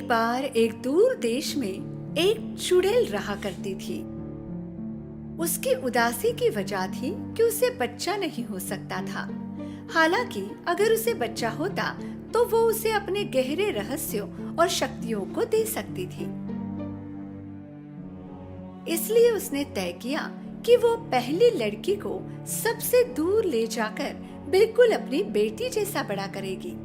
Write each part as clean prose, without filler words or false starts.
एक बार एक दूर देश में एक चुड़ैल रहा करती थी। उसकी उदासी की वजह थी कि उसे बच्चा नहीं हो सकता था। हालांकि अगर उसे बच्चा होता तो वो उसे अपने गहरे रहस्यों और शक्तियों को दे सकती थी। इसलिए उसने तय किया कि वो पहली लड़की को सबसे दूर ले जाकर बिल्कुल अपनी बेटी जैसा बड़ा करेगी।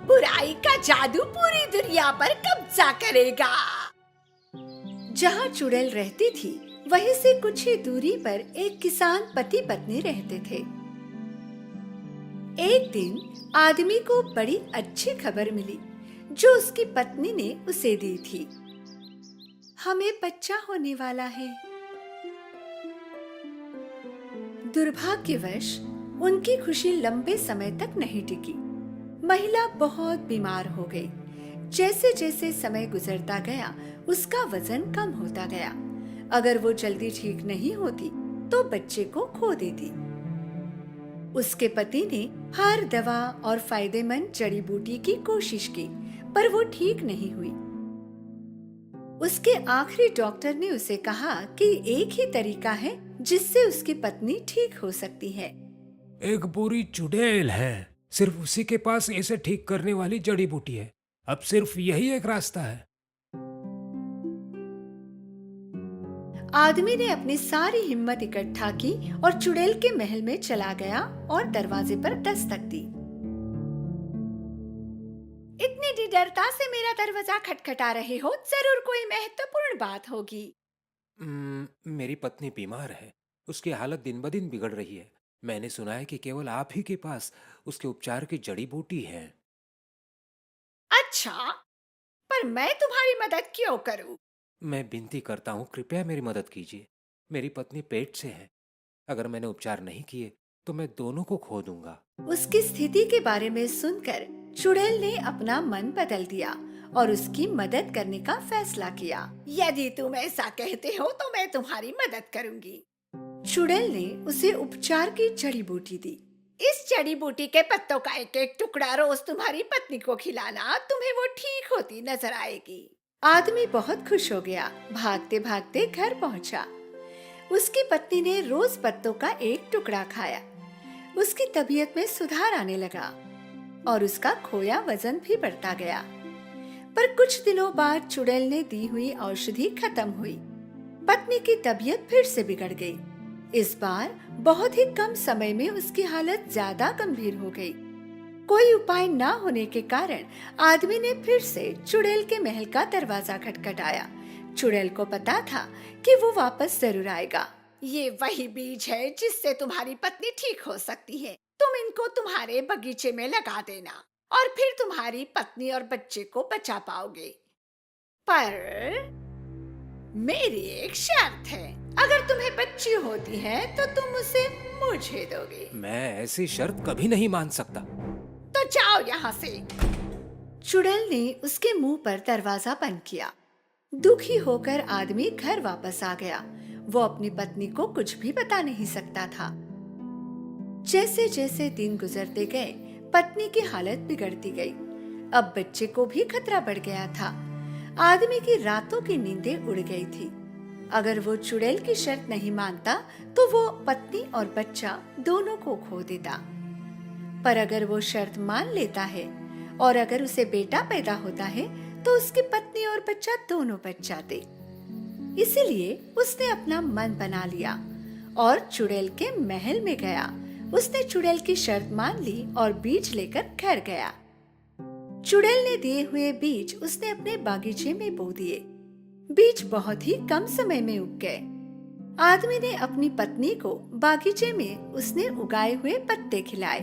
बुराई का जादू पूरी दुनिया पर कब्जा करेगा। जहाँ चुड़ैल रहती थी वहीं से कुछ ही दूरी पर एक किसान पति पत्नी रहते थे। एक दिन आदमी को बड़ी अच्छी खबर मिली जो उसकी पत्नी ने उसे दी थी। हमें बच्चा होने वाला है। दुर्भाग्यवश उनकी खुशी लंबे समय तक नहीं टिकी। महिला बहुत बीमार हो गई। जैसे जैसे समय गुजरता गया उसका वजन कम होता गया। अगर वो जल्दी ठीक नहीं होती तो बच्चे को खो देती। उसके पति ने हर दवा और फायदेमंद जड़ी बूटी की कोशिश की पर वो ठीक नहीं हुई। उसके आखिरी डॉक्टर ने उसे कहा कि एक ही तरीका है जिससे उसकी पत्नी ठीक हो सकती है। एक बुरी चुड़ैल है, सिर्फ उसी के पास इसे ठीक करने वाली जड़ी बूटी है। अब सिर्फ यही एक रास्ता है। आदमी ने अपनी सारी हिम्मत इकट्ठा की और चुड़ैल के महल में चला गया और दरवाजे पर दस्तक दी। इतनी निडरता से मेरा दरवाजा खटखटा रहे हो, जरूर कोई महत्वपूर्ण बात होगी। मेरी पत्नी बीमार है, उसकी हालत दिन ब दिन बिगड़ रही है। मैंने सुना है कि केवल आप ही के पास उसके उपचार की जड़ी बूटी है। अच्छा, पर मैं तुम्हारी मदद क्यों करूं? मैं विनती करता हूँ, कृपया मेरी मदद कीजिए। मेरी पत्नी पेट से है। अगर मैंने उपचार नहीं किए तो मैं दोनों को खो दूंगा। उसकी स्थिति के बारे में सुनकर चुड़ैल ने अपना मन बदल दिया और उसकी मदद करने का फैसला किया। यदि तुम ऐसा कहते हो तो मैं तुम्हारी मदद करूंगी। चुड़ैल ने उसे उपचार की जड़ी बूटी दी। इस जड़ी बूटी के पत्तों का एक एक टुकड़ा रोज तुम्हारी पत्नी को खिलाना, तुम्हें वो ठीक होती नजर आएगी। आदमी बहुत खुश हो गया। भागते भागते घर पहुंचा। उसकी पत्नी ने रोज पत्तों का एक टुकड़ा खाया। उसकी तबीयत में सुधार आने लगा और उसका खोया वजन भी बढ़ता गया। पर कुछ दिनों बाद चुड़ैल ने दी हुई औषधि खत्म हुई। पत्नी की तबीयत फिर से बिगड़ गई। इस बार बहुत ही कम समय में उसकी हालत ज्यादा गंभीर हो गई। कोई उपाय न होने के कारण आदमी ने फिर से चुड़ैल के महल का दरवाजा खटखटाया। चुड़ैल को पता था कि वो वापस जरूर आएगा। ये वही बीज है जिससे तुम्हारी पत्नी ठीक हो सकती है। तुम इनको तुम्हारे बगीचे में लगा देना और फिर तुम्हारी पत्नी और बच्चे को बचा पाओगे। पर मेरी एक शर्त है, अगर तुम्हें बच्ची होती है तो तुम उसे मुझे दोगे। मैं ऐसी शर्त कभी नहीं मान सकता। तो जाओ यहाँ से। चुड़ैल ने उसके मुंह पर दरवाजा बंद किया। दुखी होकर आदमी घर वापस आ गया। वो अपनी पत्नी को कुछ भी बता नहीं सकता था। जैसे जैसे दिन गुजरते गए पत्नी की हालत बिगड़ती गई। अब बच्चे को भी खतरा बढ़ गया था। आदमी की रातों की नींदें उड़ गई थी। अगर वो चुड़ैल की शर्त नहीं मानता तो वो पत्नी और बच्चा दोनों को खो देता। पर अगर वो शर्त मान लेता है और अगर उसे बेटा पैदा होता है तो उसकी पत्नी और बच्चा दोनों बच जाते। इसीलिए उसने अपना मन बना लिया और चुड़ैल के महल में गया। उसने चुड़ैल की शर्त मान ली और बीज लेकर घर गया। चुड़ैल ने दिए हुए बीज उसने अपने बागीचे में बो दिए। बीज बहुत ही कम समय में उग गए। आदमी ने अपनी पत्नी को बागीचे में उसने उगाए हुए पत्ते खिलाए।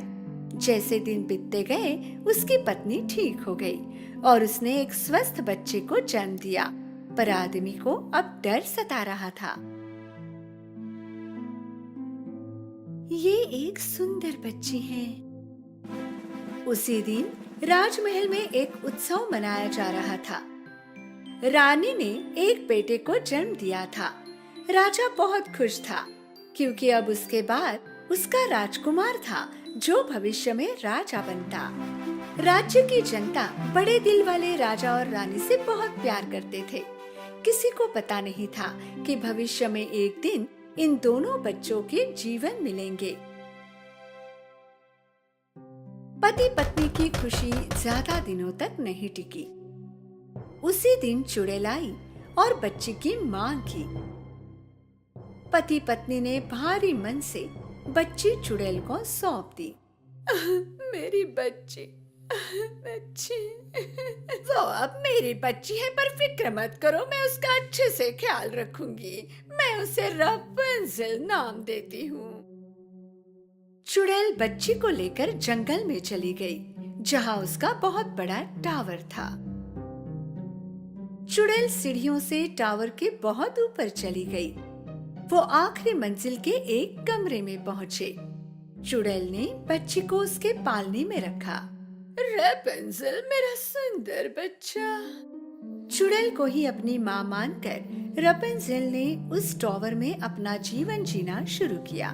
जैसे दिन बीतते गए उसकी पत्नी ठीक हो गई और उसने एक स्वस्थ बच्चे को जन्म दिया। पर आदमी को अब डर सता रहा था। ये एक सुंदर बच्ची है। उसी दिन राजमहल में एक उत्सव मनाया जा रहा था। रानी ने एक बेटे को जन्म दिया था। राजा बहुत खुश था क्योंकि अब उसके बाद उसका राजकुमार था जो भविष्य में राजा बनता। राज्य की जनता बड़े दिल वाले राजा और रानी से बहुत प्यार करते थे। किसी को पता नहीं था कि भविष्य में एक दिन इन दोनों बच्चों के जीवन मिलेंगे। पति पत्नी की खुशी ज्यादा दिनों तक नहीं टिकी। उसी दिन चुड़ैल आई और बच्ची की मांग की। पति पत्नी ने भारी मन से बच्ची चुड़ैल को सौंप दी। मेरी बच्ची, वो अब मेरी बच्ची है, पर फिक्र मत करो, मैं उसका अच्छे से ख्याल रखूंगी। मैं उसे रपुंज़ल नाम देती हूँ। चुड़ैल बच्ची को लेकर जंगल में चली गई, जहाँ उसका बहुत बड़ा टावर था। चुड़ैल सीढ़ियों से टावर के बहुत ऊपर चली गई। वो आखिरी मंजिल के एक कमरे में पहुँचे। चुड़ैल ने बच्ची को उसके पालने में रखा। रपुंज़ल, मेरा सुंदर बच्चा। चुड़ैल को ही अपनी माँ मानकर रपुंज़ल ने उस टावर में अपना जीवन जीना शुरू किया।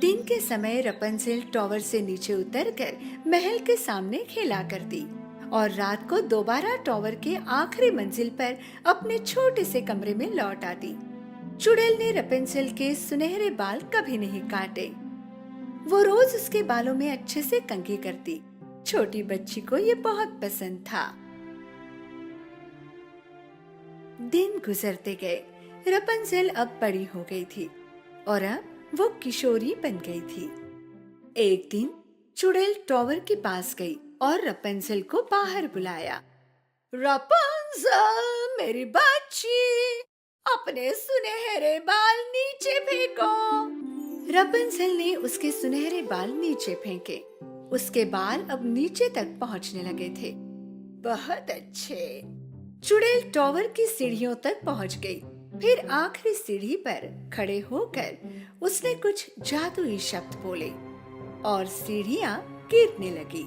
दिन के समय रपुंज़ल टावर से नीचे उतरकर महल के सामने खेला करती और रात को दोबारा टावर के आखिरी मंजिल पर अपने छोटे से कमरे में लौट आती। चुड़ैल ने रपुंज़ल के सुनहरे बाल कभी नहीं काटे। वो रोज उसके बालों में अच्छे से कंघी करती। छोटी बच्ची को ये बहुत पसंद था। दिन गुजरते गए। रपुंज़ल अब बड़ी हो गई थी और अब वो किशोरी बन गई थी। एक दिन चुड़ैल टावर के पास गई और रपुंज़ल को बाहर बुलाया। रपुंज़ल, मेरी बच्ची, अपने सुनहरे बाल नीचे फेंको। रपुंज़ल ने उसके सुनहरे बाल नीचे फेंके। उसके बाल अब नीचे तक पहुंचने लगे थे। बहुत अच्छे। चुड़ैल टावर की सीढ़ियों तक पहुंच गई। फिर आखिरी सीढ़ी पर खड़े होकर उसने कुछ जादुई शब्द बोले और सीढ़ियां गिरने लगी।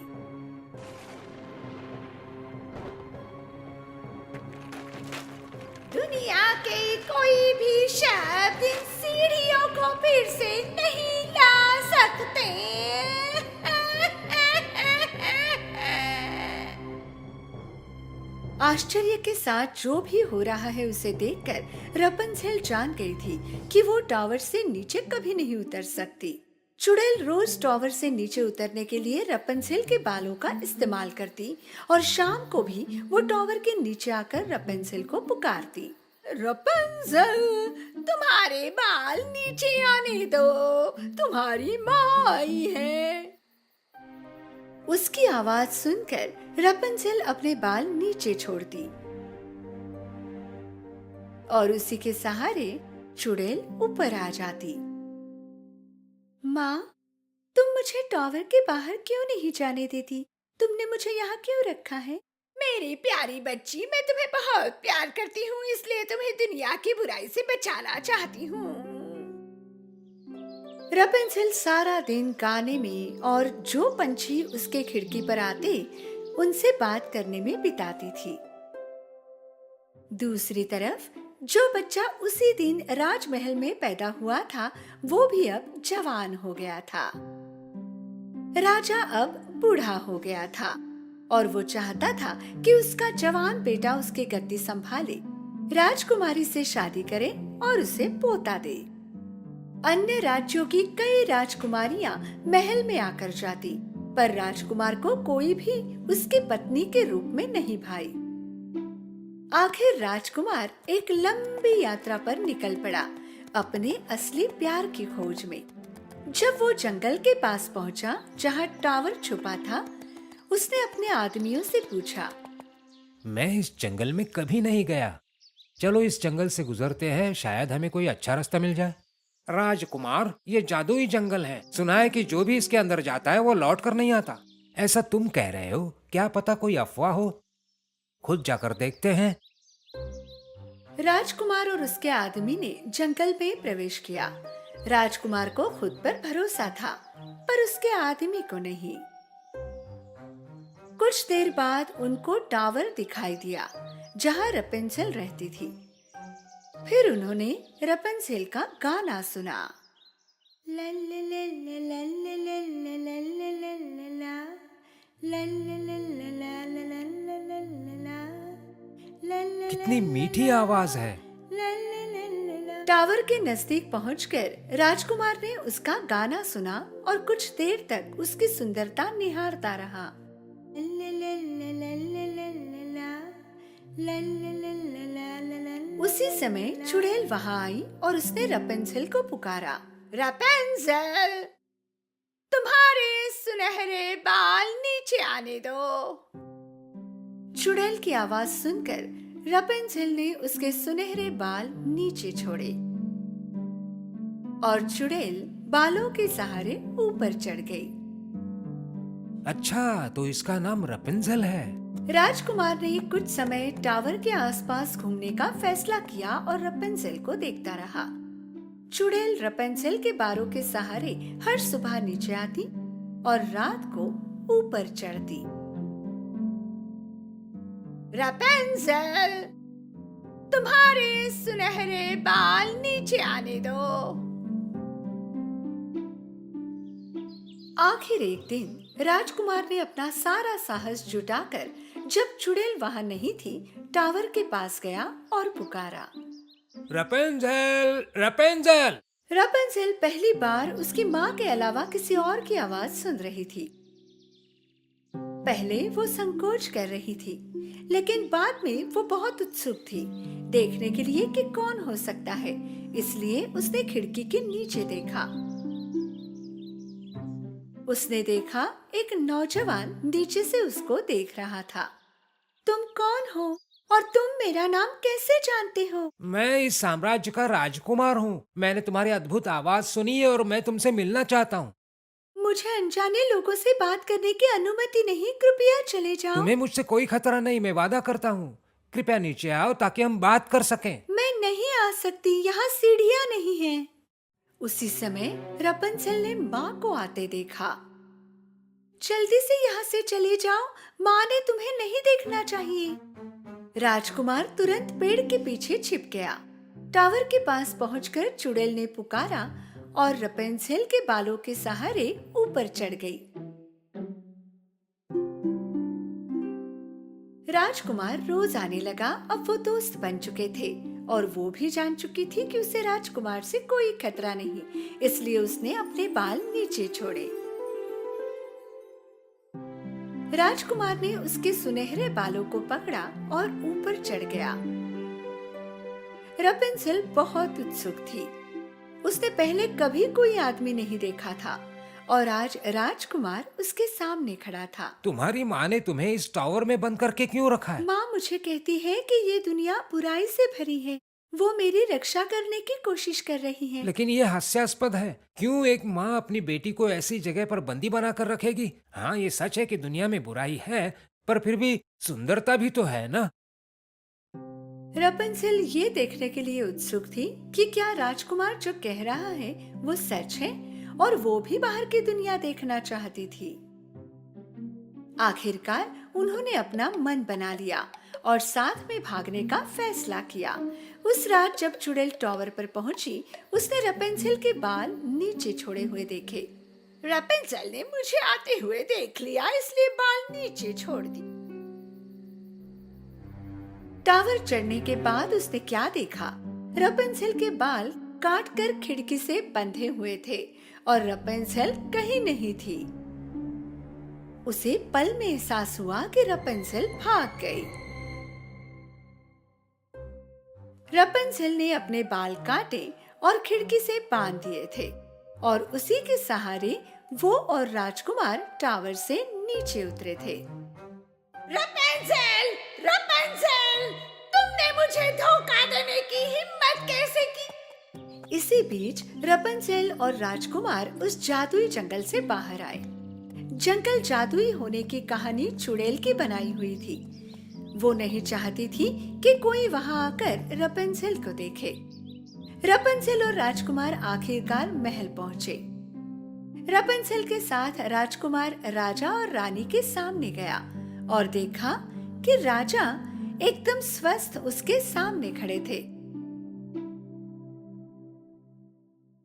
दुनिया के कोई भी शब्द इन सीढ़ियों को फिर से नहीं ला सकते। आश्चर्य के साथ जो भी हो रहा है उसे देखकर रपुंज़ल जान गई थी कि वो टावर से नीचे कभी नहीं उतर सकती। चुड़ैल रोज टावर से नीचे उतरने के लिए रपुंज़ल के बालों का इस्तेमाल करती और शाम को भी वो टावर के नीचे आकर रपुंज़ल को पुकारती। रपुंज़ल, तुम्हारे बाल नीचे आने दो, तुम्हारी माँ आई है। उसकी आवाज सुनकर रपुंज़ल अपने बाल नीचे छोड़ती और उसी के सहारे चुड़ैल ऊपर आ जाती। माँ, तुम मुझे टावर के बाहर क्यों नहीं जाने देती? तुमने मुझे यहाँ क्यों रखा है? मेरी प्यारी बच्ची, मैं तुम्हें बहुत प्यार करती हूँ, इसलिए तुम्हें दुनिया की बुराई से बचाना चाहती हूँ। रपुंज़ल सारा दिन गाने में और जो पंछी उसके खिड़की पर आते उनसे बात करने में बिताती थी। दूसरी तरफ जो बच्चा उसी दिन राजमहल में पैदा हुआ था वो भी अब जवान हो गया था। राजा अब बूढ़ा हो गया था और वो चाहता था कि उसका जवान बेटा उसकी गद्दी संभाले, राजकुमारी से शादी करे और उसे पोता दे। अन्य राज्यों की कई राजकुमारियां महल में आकर जाती, पर राजकुमार को कोई भी उसकी पत्नी के रूप में नहीं भाई। आखिर राजकुमार एक लंबी यात्रा पर निकल पड़ा अपने असली प्यार की खोज में। जब वो जंगल के पास पहुंचा जहां टावर छुपा था, उसने अपने आदमियों से पूछा, मैं इस जंगल में कभी नहीं गया, चलो इस जंगल से गुजरते हैं, शायद हमें कोई अच्छा रास्ता मिल जाए। राजकुमार, ये जादुई जंगल है, सुना है कि जो भी इसके अंदर जाता है वो लौट कर नहीं आता। ऐसा तुम कह रहे हो, क्या पता कोई अफवाह हो, खुद जाकर देखते हैं। राजकुमार और उसके आदमी ने जंगल में प्रवेश किया। राजकुमार को खुद पर भरोसा था, पर उसके आदमी को नहीं। कुछ देर बाद उनको टावर दिखाई दिया जहां रपुंज़ल रहती थी। फिर उन्होंने रपुंज़ल का गाना सुना। कितनी मीठी आवाज है। टावर के नजदीक पहुंचकर राजकुमार ने उसका गाना सुना और कुछ देर तक उसकी सुंदरता निहारता रहा। उसी समय चुड़ैल वहां आई और उसने रपेंजेल को पुकारा। रपेंजेल, तुम्हारे सुनहरे बाल नीचे आने दो। चुड़ैल की आवाज सुनकर रपेंजेल ने उसके सुनहरे बाल नीचे छोड़े और चुड़ैल बालों के सहारे ऊपर चढ़ गई। अच्छा, तो इसका नाम रपेंजेल है। राजकुमार ने कुछ समय टावर के आसपास घूमने का फैसला किया और रपेंजेल को देखता रहा। चुड़ैल रपेंजेल के बालों के सहारे हर सुबह नीचे आती और रात को ऊपर चढ़ती। रपेंजेल, तुम्हारे सुनहरे बाल नीचे आने दो। आखिर एक दिन राजकुमार ने अपना सारा साहस जुटाकर जब चुड़ैल वहां नहीं थी, टावर के पास गया और पुकारा। रपेंजेल, रपेंजेल। रपेंजेल पहली बार उसकी माँ के अलावा किसी और की आवाज सुन रही थी। पहले वो संकोच कर रही थी, लेकिन बाद में वो बहुत उत्सुक थी देखने के लिए कि कौन हो सकता है। इसलिए उसने खिड़की के नीचे देखा। उसने देखा एक नौजवान नीचे से उसको देख रहा था। तुम कौन हो और तुम मेरा नाम कैसे जानते हो? मैं इस साम्राज्य का राजकुमार हूँ। मैंने तुम्हारी अद्भुत आवाज सुनी है और मैं तुमसे मिलना चाहता हूँ। मुझे अनजाने लोगों से बात करने की अनुमति नहीं, कृपया चले जाओ। तुम्हें मुझसे कोई खतरा नहीं, मैं वादा करता हूँ। कृपया नीचे आओ ताकि हम बात कर सकें। मैं नहीं आ सकती, यहाँ सीढ़ियाँ नहीं हैं। उसी समय रपेंजेल ने माँ को आते देखा। जल्दी से यहाँ से चले जाओ, माँ ने तुम्हें नहीं देखना चाहिए। राजकुमार तुरंत पेड़ के पीछे छिप गया। टावर के पास पहुंचकर चुड़ैल ने पुकारा और रपेंजेल के बालों के सहारे ऊपर चढ़ गई। राजकुमार रोज आने लगा। अब वो दोस्त बन चुके थे और वो भी जान चुकी थी कि उसे राजकुमार से कोई खतरा नहीं, इसलिए उसने अपने बाल नीचे छोड़े। राजकुमार ने उसके सुनहरे बालों को पकड़ा और ऊपर चढ़ गया। रपेंजेल बहुत उत्सुक थी। उसने पहले कभी कोई आदमी नहीं देखा था और आज राजकुमार उसके सामने खड़ा था। तुम्हारी माँ ने तुम्हें इस टावर में बंद करके क्यों रखा है? माँ मुझे कहती है कि ये दुनिया बुराई से भरी है। वो मेरी रक्षा करने की कोशिश कर रही है। लेकिन ये हास्यास्पद है। क्यों एक माँ अपनी बेटी को ऐसी जगह पर बंदी बना कर रखेगी? हाँ, ये सच है कि दुनिया में बुराई है, पर फिर भी सुंदरता भी तो है ना। रपेंजेल ये देखने के लिए उत्सुक थी कि क्या राजकुमार जो कह रहा है वो सच है, और वो भी बाहर की दुनिया देखना चाहती थी। आखिरकार उन्होंने अपना मन बना लिया और साथ में भागने का फैसला किया। उस रात जब चुड़ैल टावर पर पहुंची, उसने रपेंजेल के बाल नीचे छोड़े हुए देखे। रपेंजेल ने मुझे आते हुए देख लिया, इसलिए बाल नीचे छोड़ दी। टावर चढ़ने के बाद उसने क्या देखा? रपेंजेल के बाल काट कर खिड़की से बंधे हुए थे और रपेंजेल कहीं नहीं थी। उसे पल में एहसास हुआ कि रपेंजेल भाग गई। रपेंजेल ने अपने बाल काटे और खिड़की से बांध दिए थे और उसी के सहारे वो और राजकुमार टावर से नीचे उतरे थे। रपेंजेल, रपेंजेल, तुमने मुझे धोखा देने की हिम्मत कैसे की? इसी बीच रपेंजेल और राजकुमार उस जादुई जंगल से बाहर आए। जंगल जादुई होने की कहानी चुड़ैल की बनाई हुई थी। वो नहीं चाहती थी कि कोई वहां आकर रपेंजेल को देखे। रपेंजेल और राजकुमार आखिरकार महल पहुंचे। रपेंजेल के साथ राजकुमार राजा और रानी के सामने गया और देखा कि राजा एकदम स्वस्थ उसके सामने खड़े थे।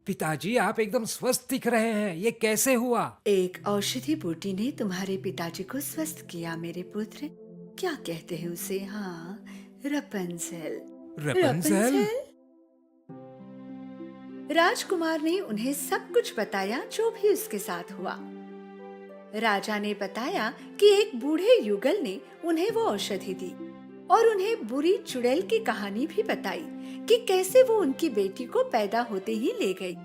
पिताजी, आप एकदम स्वस्थ दिख रहे हैं। ये कैसे हुआ? एक औषधि बूटी ने तुम्हारे पिताजी को स्वस्थ किया मेरे पुत्र। क्या कहते हैं उसे? हाँ, रपंजेल। रपंजेल? राजकुमार ने उन्हें सब कुछ बताया जो भी उसके साथ हुआ। राजा ने बताया कि एक बूढ़े युगल ने उन्हें वो औषधि दी और उन्हें बुरी चुड़ैल की कहानी भी बताई कि कैसे वो उनकी बेटी को पैदा होते ही ले गई।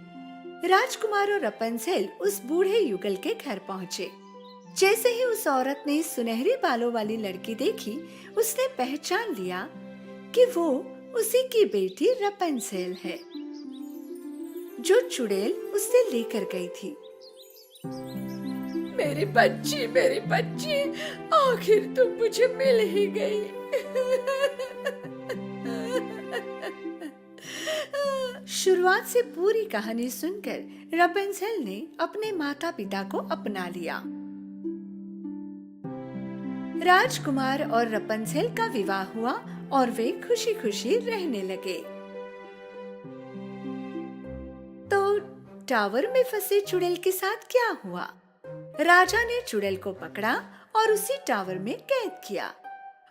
राजकुमार और रपंजेल उस बूढ़े युगल के घर पहुँचे। जैसे ही उस औरत ने सुनहरे बालों वाली लड़की देखी, उसने पहचान लिया कि वो उसी की बेटी रपंजेल है, जो चुड़ैल उससे लेकर गई थी। मेरी बच्ची, आखिर तुम मुझे मिल ही गई। शुरुआत से पूरी कहानी सुनकर रपंजेल ने अपने माता पिता को अपना लिया। राजकुमार और रपंजेल का विवाह हुआ और वे खुशी खुशी रहने लगे। तो टावर में फंसे चुड़ैल के साथ क्या हुआ? राजा ने चुड़ैल को पकड़ा और उसी टावर में कैद किया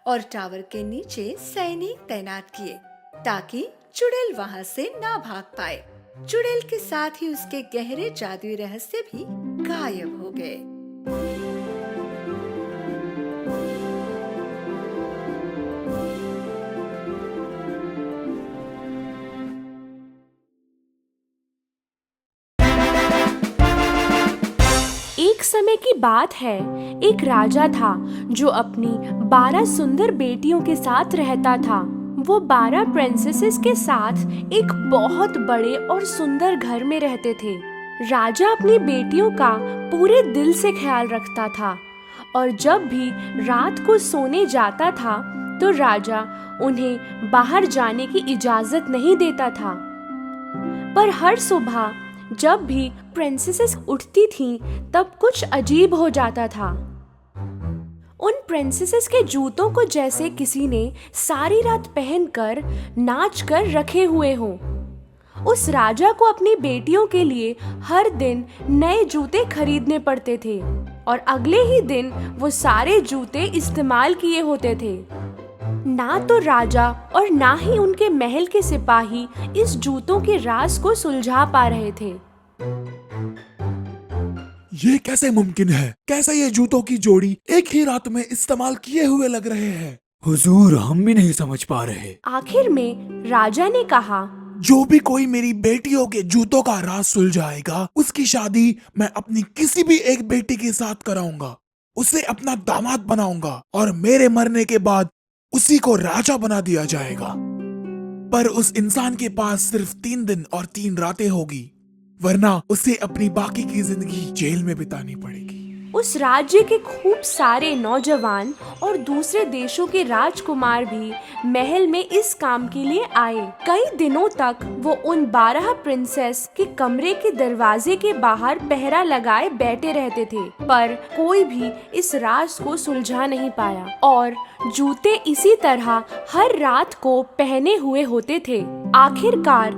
और टावर के नीचे सैनिक तैनात किए ताकि चुड़ैल वहां से ना भाग पाए। चुड़ैल के साथ ही उसके गहरे जादुई रहस्य भी गायब हो गए। एक समय की बात है, एक राजा था जो अपनी 12 सुंदर बेटियों के साथ रहता था। वो 12 प्रिंसेसेस के साथ एक बहुत बड़े और सुंदर घर में रहते थे। राजा अपनी बेटियों का पूरे दिल से ख्याल रखता था और जब भी रात को सोने जाता था तो राजा उन्हें बाहर जाने की इजाजत नहीं देता था। पर हर सुबह जब भी प्रिंसेसेस उठती थीं, तब कुछ अजीब हो जाता था। उन प्रिंसेसेस के जूतों को जैसे किसी ने सारी रात पहनकर नाच कर रखे हुए हों। उस राजा को अपनी बेटियों के लिए हर दिन नए जूते खरीदने पड़ते थे और अगले ही दिन वो सारे जूते इस्तेमाल किए होते थे। ना तो राजा और ना ही उनके महल के सिपाही इस जूतों के राज को सुलझा पा रहे थे। ये कैसे मुमकिन है? कैसे ये जूतों की जोड़ी एक ही रात में इस्तेमाल किए हुए लग रहे हैं? हुजूर, हम भी नहीं समझ पा रहे। आखिर में राजा ने कहा, जो भी कोई मेरी बेटियों के जूतों का राज सुलझाएगा, उसकी शादी मैं अपनी किसी भी एक बेटी के साथ कराऊंगा, उसे अपना दामाद बनाऊंगा और मेरे मरने के बाद उसी को राजा बना दिया जाएगा। पर उस इंसान के पास सिर्फ 3 दिन और 3 रातें होगी, वरना उसे अपनी बाकी की जिंदगी जेल में बितानी पड़ेगी। उस राज्य के खूब सारे नौजवान और दूसरे देशों के राजकुमार भी महल में इस काम के लिए आए। कई दिनों तक वो उन 12 प्रिंसेस के कमरे के दरवाजे के बाहर पहरा लगाए बैठे रहते थे, पर कोई भी इस राज को सुलझा नहीं पाया और जूते इसी तरह हर रात को पहने हुए होते थे। आखिरकार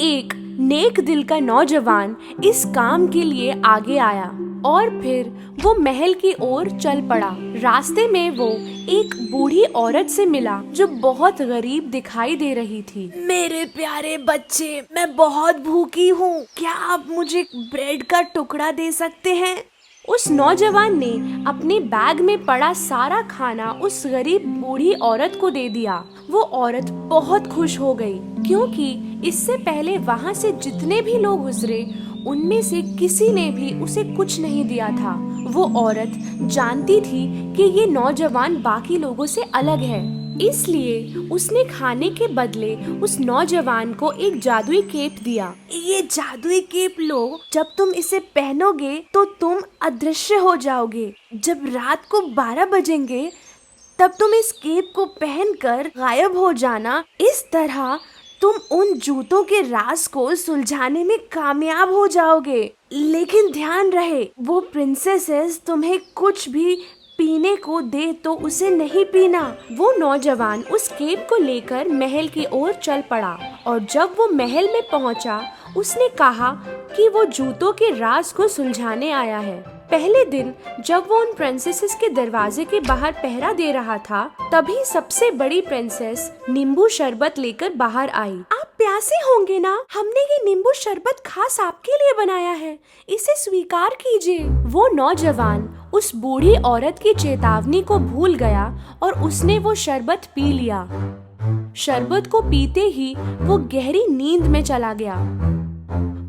एक नेक दिल का नौजवान इस काम के लिए आगे आया और फिर वो महल की ओर चल पड़ा। रास्ते में वो एक बूढ़ी औरत से मिला जो बहुत गरीब दिखाई दे रही थी। मेरे प्यारे बच्चे, मैं बहुत भूखी हूँ, क्या आप मुझे ब्रेड का टुकड़ा दे सकते हैं? उस नौजवान ने अपने बैग में पड़ा सारा खाना उस गरीब बूढ़ी औरत को दे दिया। वो औरत बहुत खुश हो गई क्योंकि इससे पहले वहाँ से जितने भी लोग गुजरे उनमें से किसी ने भी उसे कुछ नहीं दिया था। वो औरत जानती थी कि ये नौजवान बाकी लोगों से अलग है, इसलिए उसने खाने के बदले उस नौजवान को एक जादुई केप दिया। ये जादुई केप लो, जब तुम इसे पहनोगे तो तुम अदृश्य हो जाओगे। जब रात को 12 बजेंगे तब तुम इस केप को पहनकर गायब हो जाना। इस तरह तुम उन जूतों के राज को सुलझाने में कामयाब हो जाओगे। लेकिन ध्यान रहे, वो प्रिंसेसेस तुम्हें कुछ भी पीने को दे तो उसे नहीं पीना। वो नौजवान उस केप को लेकर महल की ओर चल पड़ा और जब वो महल में पहुंचा, उसने कहा कि वो जूतों के राज को सुलझाने आया है। पहले दिन जब वो उन प्रिंसेसेस के दरवाजे के बाहर पहरा दे रहा था, तभी सबसे बड़ी प्रिंसेस नींबू शरबत लेकर बाहर आई। आप प्यासे होंगे ना? हमने ये नींबू शरबत खास आपके लिए बनाया है, इसे स्वीकार कीजिए। वो नौजवान उस बूढ़ी औरत की चेतावनी को भूल गया और उसने वो शरबत पी लिया। शरबत को पीते ही वो गहरी नींद में चला गया।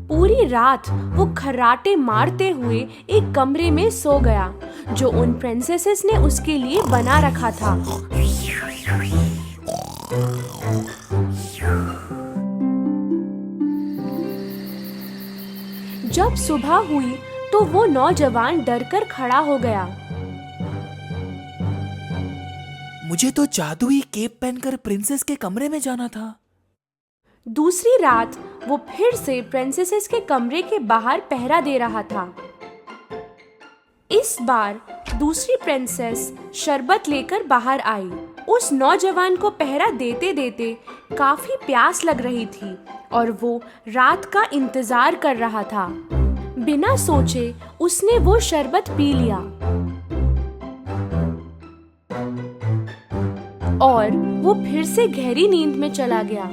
पूरी रात वो खर्राटे मारते हुए एक कमरे में सो गया जो उन प्रिंसेसेस ने उसके लिए बना रखा था। जब सुबह हुई तो वो नौजवान डरकर खड़ा हो गया। मुझे तो जादुई केप पहनकर प्रिंसेस के कमरे में जाना था। दूसरी रात वो फिर से प्रिंसेसेस के कमरे के बाहर पहरा दे रहा था। इस बार दूसरी प्रिंसेस शरबत लेकर बाहर आई। उस नौजवान को पहरा देते देते काफी प्यास लग रही थी और वो रात का इंतजार कर रहा था। बिना सोचे उसने वो शरबत पी लिया और वो फिर से गहरी नींद में चला गया।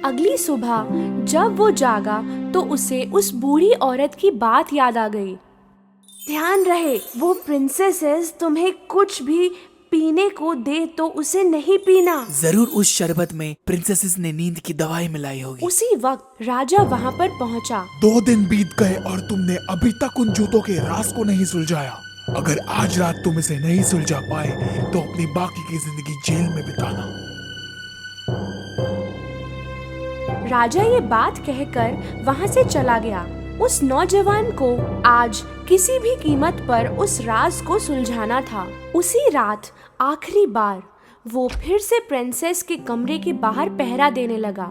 अगली सुबह जब वो जागा तो उसे उस बूढ़ी औरत की बात याद आ गई। ध्यान रहे, वो प्रिंसेसेस तुम्हें कुछ भी पीने को दे तो उसे नहीं पीना। जरूर उस शरबत में प्रिंसेसेस ने नींद की दवाई मिलाई होगी। उसी वक्त राजा वहाँ पर पहुँचा। 2 दिन बीत गए और तुमने अभी तक उन जूतों के राज को नहीं सुलझाया। अगर आज रात तुम इसे नहीं सुलझा पाए तो अपनी बाकी की जिंदगी जेल में बिताना। राजा ये बात कहकर वहाँ से चला गया। उस नौजवान को आज किसी भी कीमत पर उस राज को सुलझाना था। उसी रात आखिरी बार वो फिर से प्रिंसेस के कमरे के बाहर पहरा देने लगा।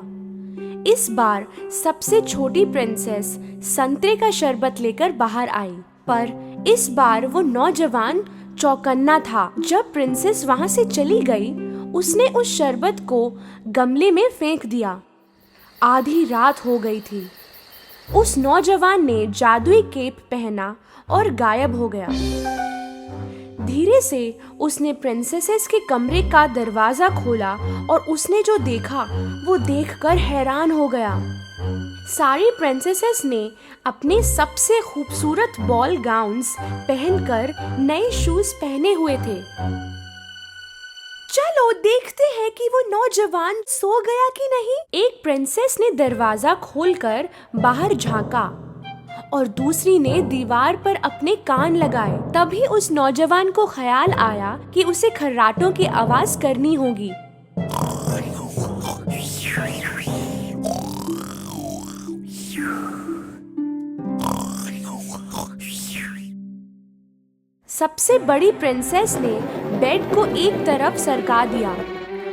इस बार सबसे छोटी प्रिंसेस संतरे का शरबत लेकर बाहर आई, पर इस बार वो नौजवान चौकन्ना था। जब प्रिंसेस वहाँ से चली गई, उसने उस शरबत को गमले में फेंक दिया। आधी रात हो गई थी। उस नौजवान ने जादुई केप पहना और गायब हो गया। धीरे से उसने प्रिंसेसेस के कमरे का दरवाजा खोला और उसने जो देखा वो देखकर हैरान हो गया। सारी प्रिंसेसेस ने अपने सबसे खूबसूरत बॉल गाउन्स पहनकर नए शूज पहने हुए थे। चलो देखते हैं कि वो नौजवान सो गया कि नहीं। एक प्रिंसेस ने दरवाजा खोलकर बाहर झांका और दूसरी ने दीवार पर अपने कान लगाए। तभी उस नौजवान को ख्याल आया कि उसे खर्राटों की आवाज करनी होगी। सबसे बड़ी प्रिंसेस ने बेड को एक तरफ सरका दिया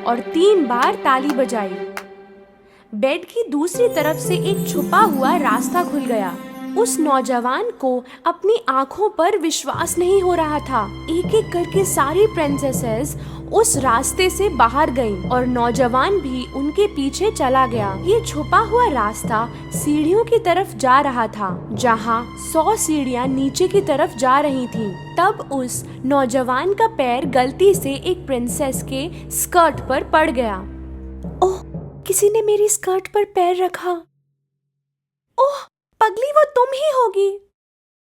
और 3 बार ताली बजाई। बेड की दूसरी तरफ से एक छुपा हुआ रास्ता खुल गया। उस नौजवान को अपनी आंखों पर विश्वास नहीं हो रहा था। एक एक करके सारी प्रिंसेसेस उस रास्ते से बाहर गईं और नौजवान भी उनके पीछे चला गया। ये छुपा हुआ रास्ता सीढ़ियों की तरफ जा रहा था, जहाँ 100 सीढ़ियाँ नीचे की तरफ जा रही थीं। तब उस नौजवान का पैर गलती से एक प्रिंसेस के स्कर्ट पर पड़ गया। ओह, किसी ने मेरी स्कर्ट पर पैर रखा। ओह पगली, वो तुम ही होगी।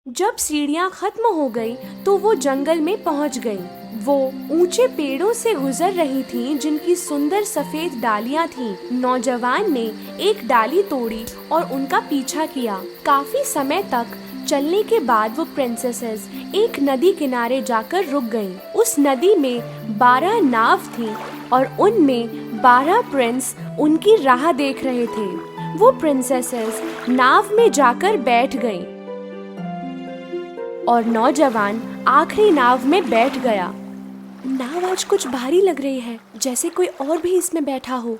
जब सीढ़ियाँ खत्म हो गई तो वो जंगल में पहुंच गई। वो ऊंचे पेड़ों से गुजर रही थीं, जिनकी सुंदर सफेद डालियां थीं। नौजवान ने एक डाली तोड़ी और उनका पीछा किया। काफी समय तक चलने के बाद वो प्रिंसेसेस एक नदी किनारे जाकर रुक गईं। उस नदी में 12 नाव थीं और उनमें 12 प्रिंस उनकी राह देख रहे थे। वो प्रिंसेसेस नाव में जाकर बैठ गईं और नौजवान आखिरी नाव में बैठ गया। नाव आज कुछ भारी लग रही है, जैसे कोई और भी इसमें बैठा हो।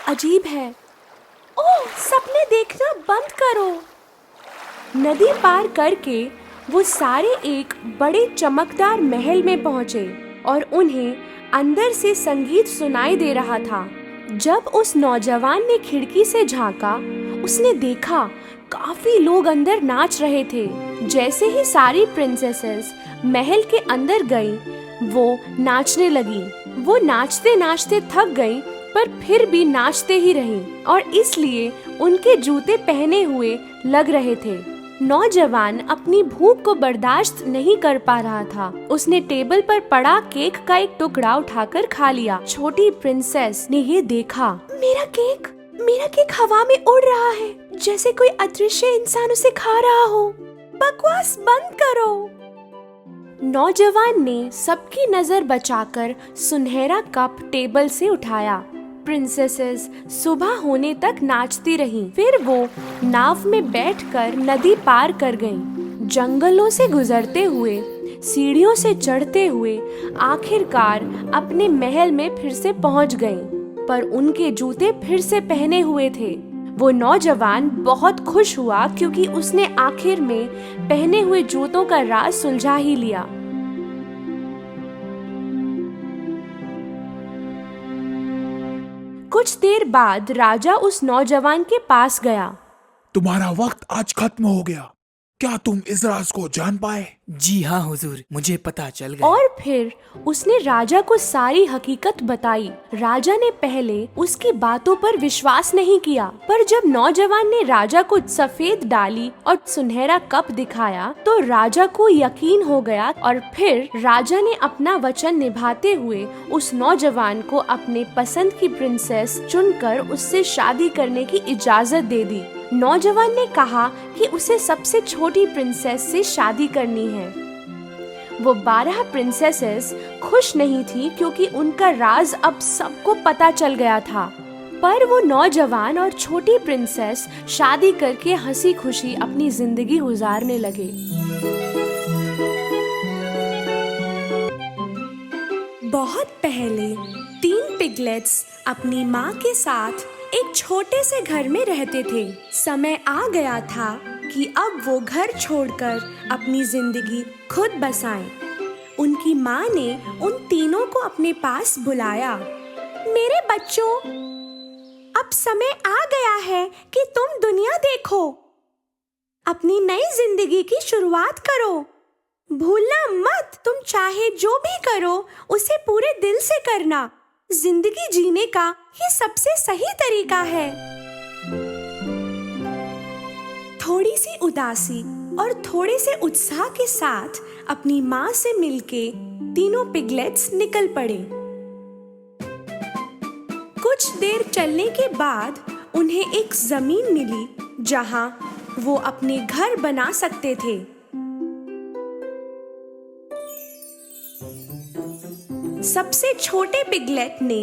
अजीब है। ओह, सपने देखना बंद करो। नदी पार करके वो सारे एक बड़े चमकदार महल में पहुंचे और उन्हें अंदर से संगीत सुनाई दे रहा था। जब उस नौजवान ने खिड़की से झांका, उसने देखा काफी लोग अंदर नाच रहे थे। जैसे ही सारी प्रिंसेसेस महल के अंदर गईं, वो नाचने लगी। वो नाचते नाचते थक गईं, पर फिर भी नाचते ही रहीं और इसलिए उनके जूते पहने हुए लग रहे थे। नौजवान अपनी भूख को बर्दाश्त नहीं कर पा रहा था। उसने टेबल पर पड़ा केक का एक टुकड़ा उठाकर खा लिया। छोटी प्रिंसेस ने ये देखा, मेरा केक हवा में उड़ रहा है, जैसे कोई अदृश्य इंसान उसे खा रहा हो। बकवास बंद करो। नौजवान ने सबकी नजर बचाकर सुनहरा कप टेबल से उठाया। प्रिंसेसेस सुबह होने तक नाचती रहीं। फिर वो नाव में बैठकर नदी पार कर गईं। जंगलों से गुजरते हुए, सीढ़ियों से चढ़ते हुए आखिरकार अपने महल में फिर से पहुंच गईं। पर उनके जूते फिर से पहने हुए थे। वो नौजवान बहुत खुश हुआ क्योंकि उसने आखिर में पहने हुए जूतों का राज सुलझा ही लिया। कुछ देर बाद राजा उस नौजवान के पास गया। तुम्हारा वक्त आज खत्म हो गया। क्या तुम इस राज को जान पाए? जी हाँ हुजूर, मुझे पता चल गया। और फिर उसने राजा को सारी हकीकत बताई। राजा ने पहले उसकी बातों पर विश्वास नहीं किया, पर जब नौजवान ने राजा को सफेद डाली और सुनहरा कप दिखाया तो राजा को यकीन हो गया। और फिर राजा ने अपना वचन निभाते हुए उस नौजवान को अपने पसंद की प्रिंसेस चुनकर उससे शादी करने की इजाजत दे दी। नौजवान ने कहा कि उसे सबसे छोटी प्रिंसेस से शादी करनी है। वो 12 प्रिंसेसेस खुश नहीं थी क्योंकि उनका राज अब सबको पता चल गया था। पर वो नौजवान और छोटी प्रिंसेस शादी करके हंसी खुशी अपनी जिंदगी गुजारने लगे। बहुत पहले 3 पिगलेट्स अपनी माँ के साथ एक छोटे से घर में रहते थे। समय आ गया था कि अब वो घर छोड़कर अपनी जिंदगी खुद बसाएं। उनकी माँ ने उन तीनों को अपने पास बुलाया। मेरे बच्चों, अब समय आ गया है कि तुम दुनिया देखो, अपनी नई जिंदगी की शुरुआत करो। भूलना मत, तुम चाहे जो भी करो उसे पूरे दिल से करना। जिंदगी जीने का ये सबसे सही तरीका है। थोड़ी सी उदासी और थोड़े से उत्साह के साथ अपनी माँ से मिलके तीनों पिगलेट्स निकल पड़े। कुछ देर चलने के बाद उन्हें एक जमीन मिली जहाँ वो अपने घर बना सकते थे। सबसे छोटे पिगलेट ने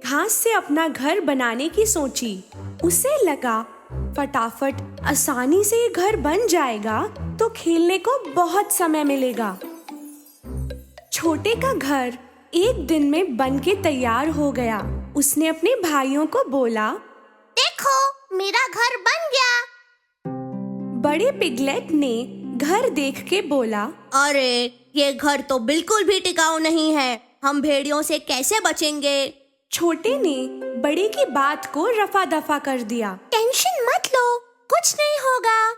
घास से अपना घर बनाने की सोची। उसे लगा फटाफट आसानी से ये घर बन जाएगा तो खेलने को बहुत समय मिलेगा। छोटे का घर एक दिन में बन के तैयार हो गया। उसने अपने भाइयों को बोला, देखो मेरा घर बन गया। बड़े पिगलेट ने घर देख के बोला, अरे ये घर तो बिल्कुल भी टिकाऊ नहीं है, हम भेड़ियों से कैसे बचेंगे? छोटे ने बड़े की बात को रफा दफा कर दिया। टेंशन मत लो, कुछ नहीं होगा।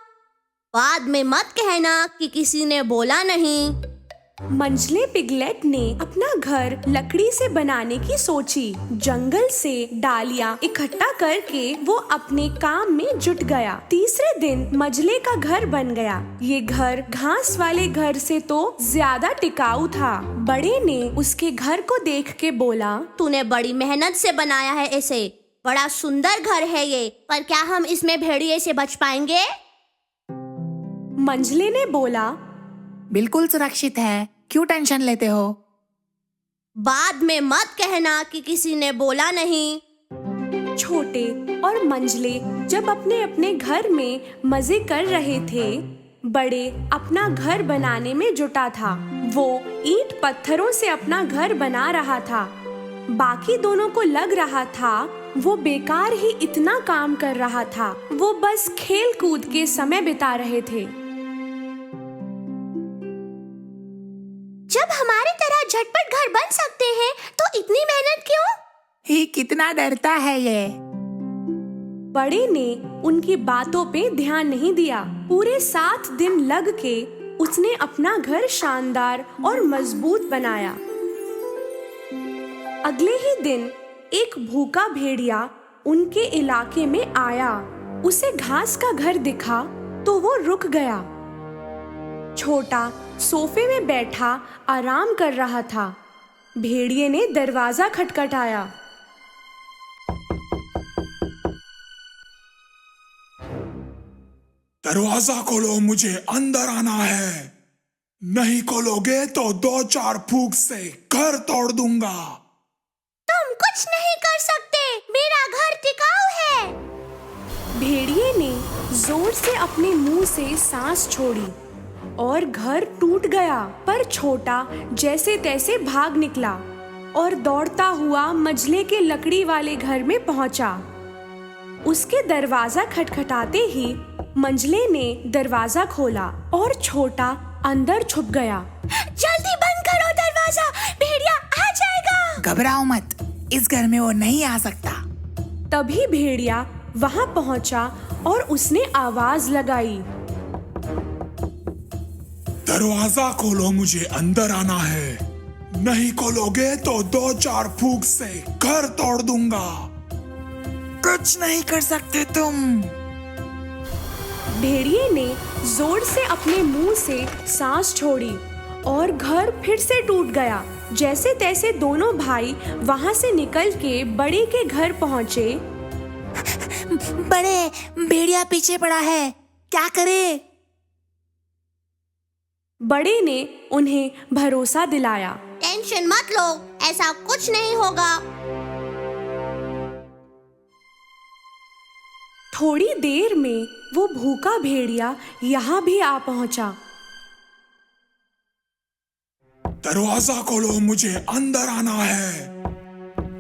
बाद में मत कहना कि किसी ने बोला नहीं। मंझले पिगलेट ने अपना घर लकड़ी से बनाने की सोची। जंगल से डालियां इकट्ठा करके वो अपने काम में जुट गया। तीसरे दिन मंझले का घर बन गया। ये घर घास वाले घर से तो ज्यादा टिकाऊ था। बड़े ने उसके घर को देख के बोला, तूने बड़ी मेहनत से बनाया है इसे, बड़ा सुंदर घर है ये, पर क्या हम इसमें भेड़िए से बच पाएंगे? मंझले ने बोला, बिल्कुल सुरक्षित है, क्यों टेंशन लेते हो? बाद में मत कहना कि किसी ने बोला नहीं। छोटे और मंझले जब अपने अपने घर में मजे कर रहे थे, बड़े अपना घर बनाने में जुटा था। वो ईंट पत्थरों से अपना घर बना रहा था। बाकी दोनों को लग रहा था वो बेकार ही इतना काम कर रहा था। वो बस खेल कूद के समय बिता रहे थे। जब हमारी तरह झटपट घर बन सकते हैं तो इतनी मेहनत क्यों? ही कितना डरता है ये। बड़े ने उनकी बातों पे ध्यान नहीं दिया। पूरे 7 दिन लग के उसने अपना घर शानदार और मजबूत बनाया। अगले ही दिन एक भूखा भेड़िया उनके इलाके में आया। उसे घास का घर दिखा तो वो रुक गया। छोटा सोफे में बैठा आराम कर रहा था। भेड़िए ने दरवाजा खटखटाया। दरवाजा खोलो, मुझे अंदर आना है। नहीं खोलोगे तो 2-4 फूंक से घर तोड़ दूंगा। तुम कुछ नहीं कर सकते, मेरा घर टिकाऊ है। भेड़िए ने जोर से अपने मुंह से सांस छोड़ी और घर टूट गया। पर छोटा जैसे तैसे भाग निकला और दौड़ता हुआ मंझले के लकड़ी वाले घर में पहुंचा। उसके दरवाजा खटखटाते ही मंझले ने दरवाजा खोला और छोटा अंदर छुप गया। जल्दी बंद करो दरवाजा, भेड़िया आ जाएगा। घबराओ मत, इस घर में वो नहीं आ सकता। तभी भेड़िया वहां पहुंचा और उसने आवाज लगाई। दरवाजा खोलो, मुझे अंदर आना है। नहीं खोलोगे तो 2-4 फूंक से घर तोड़ दूंगा। कुछ नहीं कर सकते तुम। भेड़िए ने जोर से अपने मुंह से सांस छोड़ी और घर फिर से टूट गया। जैसे तैसे दोनों भाई वहां से निकल के बड़े के घर पहुंचे। बड़े, भेड़िया पीछे पड़ा है, क्या करे? बड़े ने उन्हें भरोसा दिलाया। टेंशन मत लो, ऐसा कुछ नहीं होगा। थोड़ी देर में वो भूखा भेड़िया यहाँ भी आ पहुंचा। दरवाजा खोलो, मुझे अंदर आना है।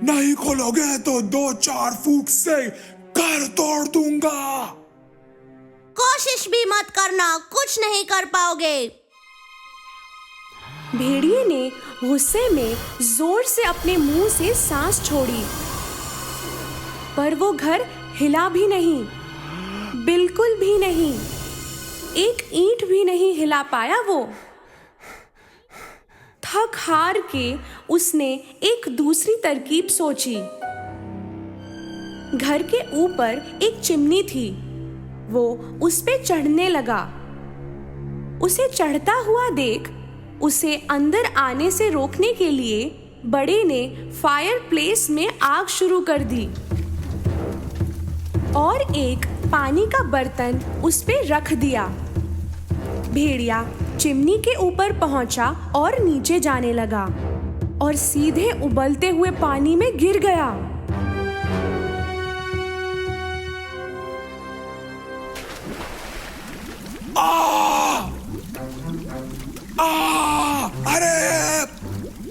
नहीं खोलोगे तो 2-4 फूंक से घर तोड़ दूंगा। कोशिश भी मत करना, कुछ नहीं कर पाओगे। भेड़िए ने गुस्से में जोर से अपने मुंह से सांस छोड़ी, पर वो घर हिला भी नहीं, बिल्कुल भी नहीं। एक ईंट भी नहीं हिला पाया वो। थक हार के उसने एक दूसरी तरकीब सोची। घर के ऊपर एक चिमनी थी, वो उस पे चढ़ने लगा। उसे चढ़ता हुआ देख उसे अंदर आने से रोकने के लिए बड़े ने फायर प्लेस में आग शुरू कर दी और एक पानी का बर्तन उस पे रख दिया। भेड़िया चिमनी के ऊपर पहुंचा और नीचे जाने लगा और सीधे उबलते हुए पानी में गिर गया। अरे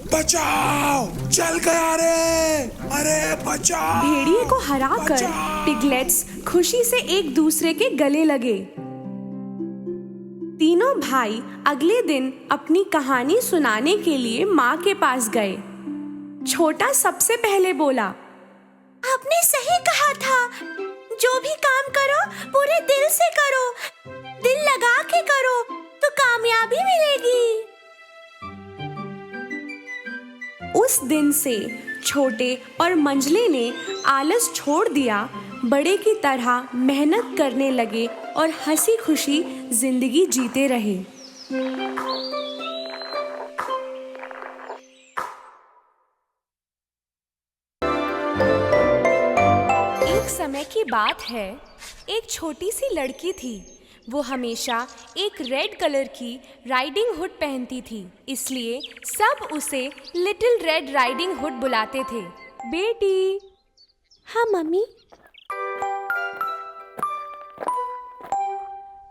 बचाओ, जल गया रे। अरे बचाओ। भेड़िए को हराकर बचाओ। पिगलेट्स खुशी से एक दूसरे के गले लगे। तीनों भाई अगले दिन अपनी कहानी सुनाने के लिए माँ के पास गए। छोटा सबसे पहले बोला, आपने सही कहा था, जो भी काम करो पूरे दिल से करो, दिल लगा के करो तो कामयाबी मिलेगी। उस दिन से छोटे और मंझले ने आलस छोड़ दिया, बड़े की तरह मेहनत करने लगे और हंसी खुशी जिंदगी जीते रहे। एक समय की बात है, एक छोटी सी लड़की थी। वो हमेशा एक रेड कलर की राइडिंग हुड पहनती थी, इसलिए सब उसे लिटिल रेड राइडिंग हुड बुलाते थे। बेटी। हाँ मम्मी।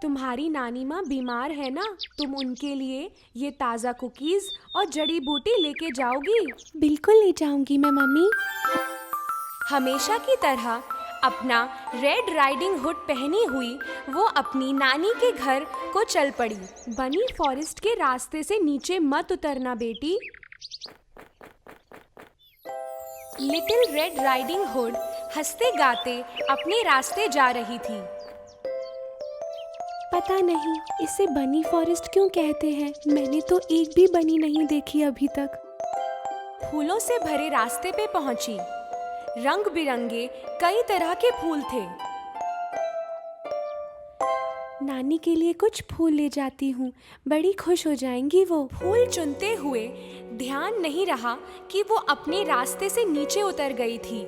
तुम्हारी नानी माँ बीमार है ना, तुम उनके लिए ये ताज़ा कुकीज़ और जड़ी बूटी लेके जाओगी? बिल्कुल ले जाऊंगी मैं मम्मी। हमेशा की तरह अपना रेड राइडिंग हुड पहनी हुई वो अपनी नानी के घर को चल पड़ी। बनी फॉरेस्ट के रास्ते से नीचे मत उतरना बेटी। लिटिल रेड राइडिंग हुड हंसते गाते अपने रास्ते जा रही थी। पता नहीं इसे बनी फॉरेस्ट क्यों कहते हैं, मैंने तो एक भी बनी नहीं देखी अभी तक। फूलों से भरे रास्ते पे पहुंची। रंग बिरंगे कई तरह के फूल थे। नानी के लिए कुछ फूल ले जाती हूँ, बड़ी खुश हो जाएंगी वो। फूल चुनते हुए ध्यान नहीं रहा कि वो अपने रास्ते से नीचे उतर गई थी।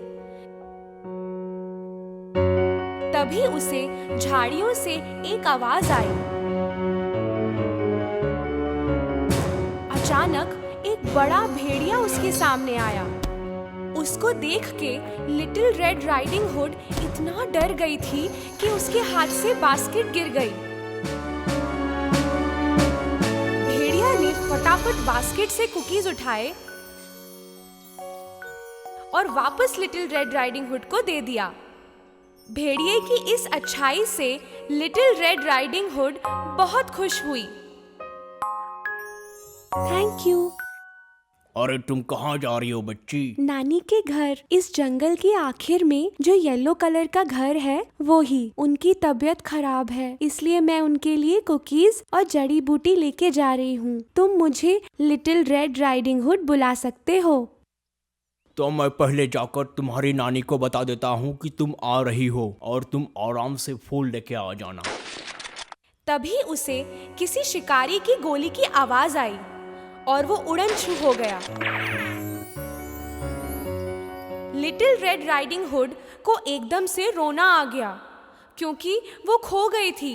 तभी उसे झाड़ियों से एक आवाज आई। अचानक एक बड़ा भेड़िया उसके सामने आया। उसको देख के लिटिल रेड राइडिंग हुड इतना डर गई थी कि उसके हाथ से बास्केट गिर गई। भेड़िया ने फटाफट बास्केट से कुकीज उठाए और वापस लिटिल रेड राइडिंग हुड को दे दिया। भेड़िए की इस अच्छाई से लिटिल रेड राइडिंग हुड बहुत खुश हुई। Thank you. अरे तुम कहाँ जा रही हो बच्ची? नानी के घर, इस जंगल के आखिर में जो येलो कलर का घर है वो ही। उनकी तबीयत खराब है, इसलिए मैं उनके लिए कुकीज और जड़ी बूटी लेके जा रही हूँ। तुम मुझे लिटिल रेड राइडिंग हुड बुला सकते हो। तो मैं पहले जाकर तुम्हारी नानी को बता देता हूँ कि तुम आ रही हो और तुम आराम से फूल लेके आ जाना। तभी उसे किसी शिकारी की गोली की आवाज आई और वो उड़न छू हो गया। लिटिल रेड राइडिंग हुड को एकदम से रोना आ गया क्योंकि वो खो गई थी।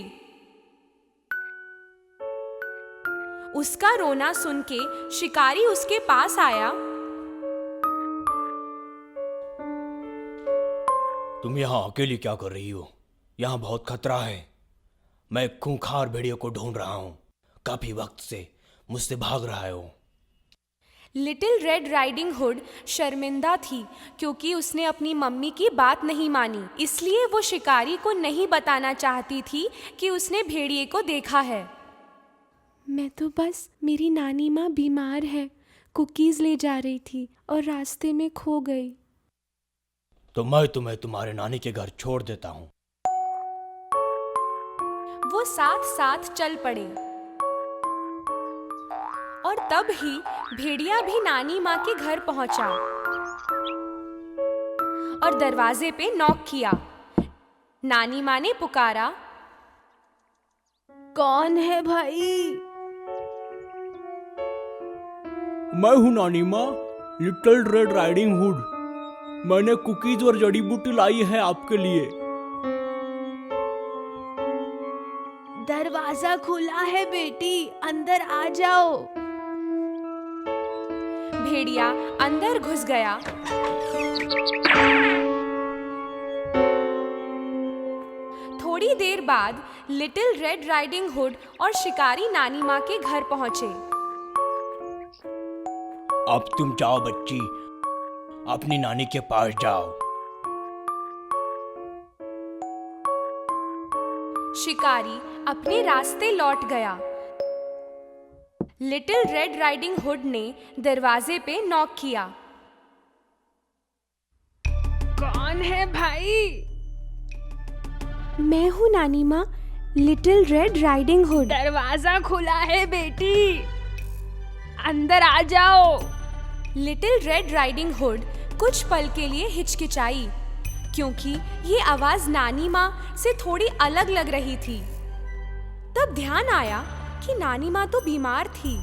उसका रोना सुन के शिकारी उसके पास आया। तुम यहाँ अकेली क्या कर रही हो? यहाँ बहुत खतरा है। मैं खूंखार भेड़ियों को ढूंढ रहा हूँ। काफी वक्त से मुझसे भाग रहा हो। लिटिल रेड राइडिंग हुड शर्मिंदा थी क्योंकि उसने अपनी मम्मी की बात नहीं मानी, इसलिए वो शिकारी को नहीं बताना चाहती थी कि उसने भेड़िए को देखा है। मैं तो बस, मेरी नानी माँ बीमार है, कुकीज ले जा रही थी और रास्ते में खो गई। तो मैं तुम्हें तुम्हारे नानी के घर छोड़ देता हूँ। वो साथ साथ चल पड़े और तब ही भेड़िया भी नानी माँ के घर पहुंचा और दरवाजे पे नॉक किया। नानी माँ ने पुकारा, कौन है भाई? मैं हूँ नानी माँ, लिटिल रेड राइडिंग हुड। मैंने कुकीज और जड़ी बूटी लाई है आपके लिए। दरवाजा खुला है बेटी, अंदर आ जाओ। भेड़िया अंदर घुस गया। थोड़ी देर बाद लिटिल रेड राइडिंग हुड और शिकारी नानी माँ के घर पहुंचे। अब तुम जाओ बच्ची, अपनी नानी के पास जाओ। शिकारी अपने रास्ते लौट गया। लिटिल रेड राइडिंग हुड ने दरवाजे पे नॉक किया। कौन है भाई? मैं हूँ नानी माँ, लिटिल रेड राइडिंग हुड। दरवाजा खुला है बेटी, अंदर आ जाओ। लिटिल रेड राइडिंग हुड कुछ पल के लिए हिचकिचाई क्योंकि ये आवाज नानी माँ से थोड़ी अलग लग रही थी। तब ध्यान आया कि नानी माँ तो बीमार थी।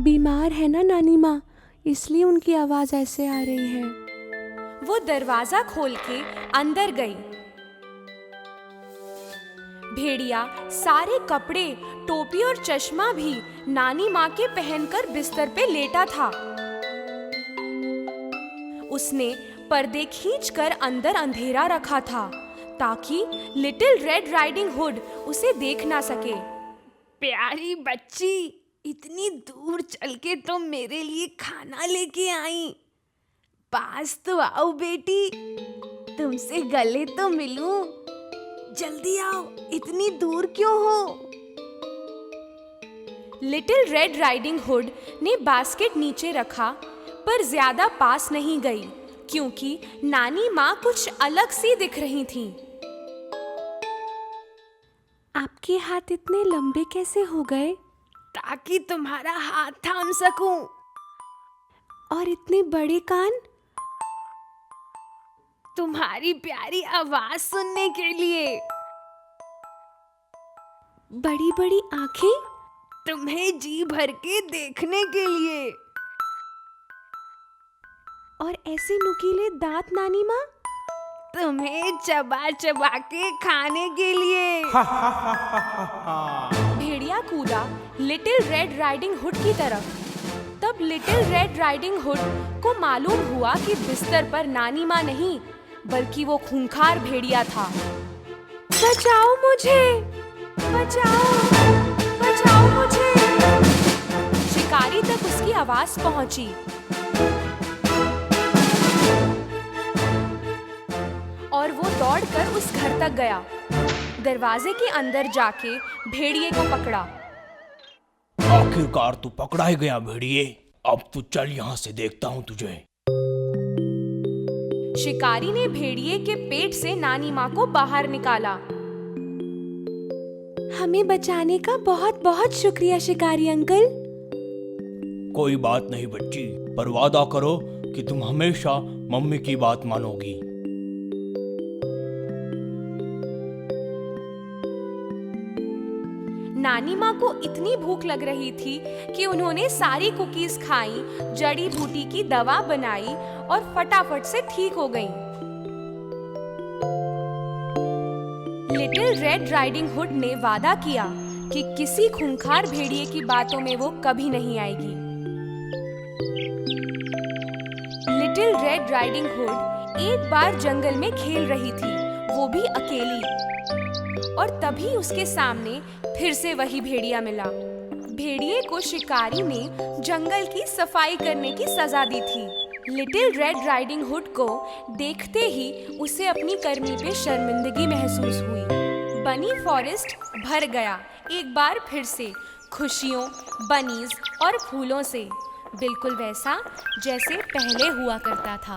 बीमार है ना नानी माँ, इसलिए उनकी आवाज ऐसे आ रही है। वो दरवाजा खोल के अंदर गई। भेड़िया सारे कपड़े, टोपी और चश्मा भी नानी माँ के पहनकर बिस्तर पे लेटा था। उसने पर्दे खींचकर अंदर अंधेरा रखा था ताकि लिटिल रेड राइडिंग हुड उसे देख ना सके। प्यारी बच्ची, इतनी दूर चल के तुम मेरे लिए खाना लेके आई। पास तो आओ बेटी, तुमसे गले तो मिलूं। जल्दी आओ, इतनी दूर क्यों हो? लिटिल रेड राइडिंग हुड ने बास्केट नीचे रखा पर ज्यादा पास नहीं गई क्योंकि नानी माँ कुछ अलग सी दिख रही थी। आपके हाथ इतने लंबे कैसे हो गए? ताकि तुम्हारा हाथ थाम सकूं। और इतने बड़े कान? तुम्हारी प्यारी आवाज सुनने के लिए। बड़ी बड़ी आंखें? तुम्हें जी भर के देखने के लिए। और ऐसे नुकीले दांत नानी माँ? तुम्हें चबा चबा के खाने के लिए। भेड़िया कूदा लिटिल रेड राइडिंग हुड की तरफ। तब लिटिल रेड राइडिंग हुड को मालूम हुआ कि बिस्तर पर नानी माँ नहीं बल्कि वो खूंखार भेड़िया था। बचाओ मुझे, बचाओ, बचाओ मुझे। शिकारी तक उसकी आवाज पहुंची। और वो दौड़कर उस घर तक गया। दरवाजे के अंदर जाके भेड़िए को पकड़ा। आखिरकार तू पकड़ा ही गया भेड़िए। अब तू चल यहाँ से, देखता हूँ तुझे। शिकारी ने भेड़िए के पेट से नानी माँ को बाहर निकाला। हमें बचाने का बहुत बहुत शुक्रिया शिकारी अंकल। कोई बात नहीं बच्ची, पर वादा करो कि तुम हमेशा मम्मी की बात मानोगी। नानी माँ को इतनी भूख लग रही थी कि उन्होंने सारी कुकीज खाई, जड़ी बूटी की दवा बनाई और फटाफट से ठीक हो गईं। लिटिल रेड राइडिंग हुड ने वादा किया कि किसी खूंखार भेड़िए की बातों में वो कभी नहीं आएगी। लिटिल रेड राइडिंग हुड एक बार जंगल में खेल रही थी, वो भी अकेली। और तभी उसके सामने फिर से वही भेड़िया मिला। भेड़िए को शिकारी ने जंगल की सफाई करने की सजा दी थी। लिटिल रेड राइडिंग हुड को देखते ही उसे अपनी कर्मी पे शर्मिंदगी महसूस हुई। बनी फॉरेस्ट भर गया एक बार फिर से खुशियों, बनीज और फूलों से, बिल्कुल वैसा जैसे पहले हुआ करता था।